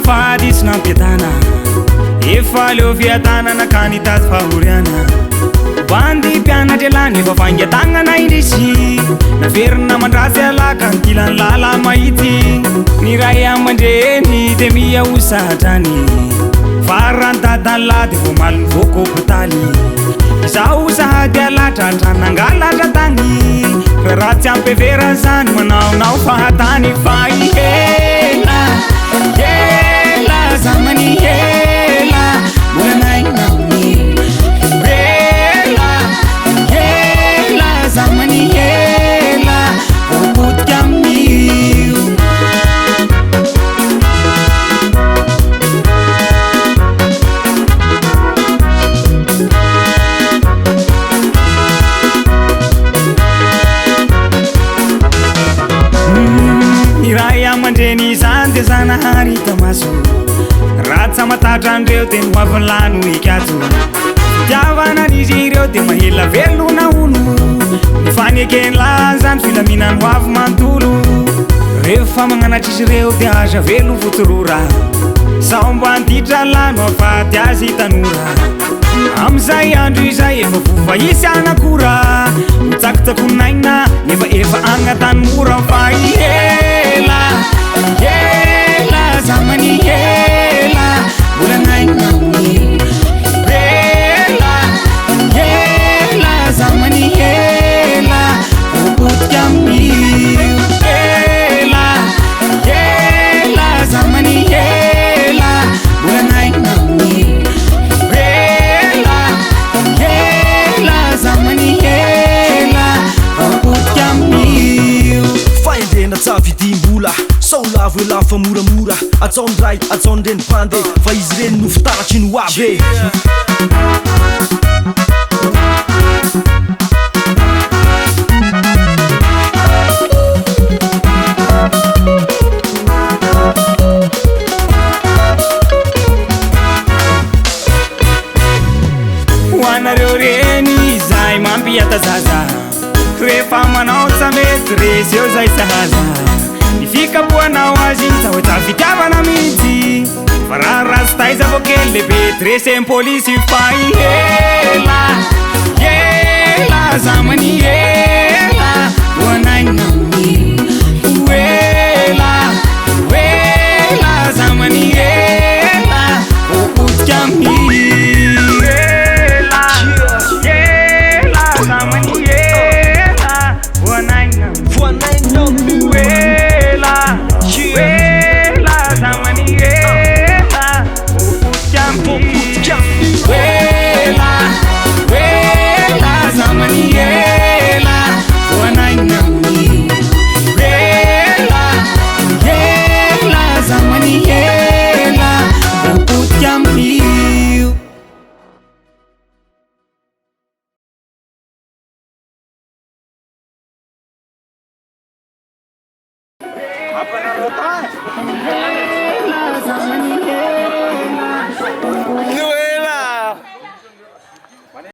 fadis na pietana efa leo fiatana nakany taty fahoriana bandy mpianatra lany efa fangatagna indrisy naverina mandrasy alaka ny kilany lala mahity ny ray amandreny de miaosatrany farantadany la de vo maliny vokopitaly zaho sahady alatra tranangalatra tagny raha tsy ampevera zany manaonao fahatany fa ihela hela zamany hela molanainamny hela hela zamany hela vopotika amin'io mandreny zany de zanahary tamaso ratsy matatra andreo de noaviny lano ikatso tiavana nizy ireo de mahela velona olo nifanekeny la zany filaminany hoavy mantolo rehefa magnanatrisy ireo de aza velo votorora sao mbo antitra lano afaty azy tanora amizay andro izay efa vofa isy anakora mitsakotsakonaina nefa efa agnatany mora fa ihela hela zamany hela molanainamny hela hela zamany hela vopotika amin'io hela hela zamany hela molanainamny hela hela zamany hela vopotika amin'io faendrena tsavidimbola saolavo elafa moramora atsaony ray atsaony reny pande fa izy reny no fitaratry ny hoabe hoanareo reny zay mampiata zaza rehefa manao tsamety resy eo zay sahaza nifikapoanao azy sahotra fitiavana mihitsy fa raha rastaiza vo kely lehibe tresy ampolisy fa ihela hela zamany hela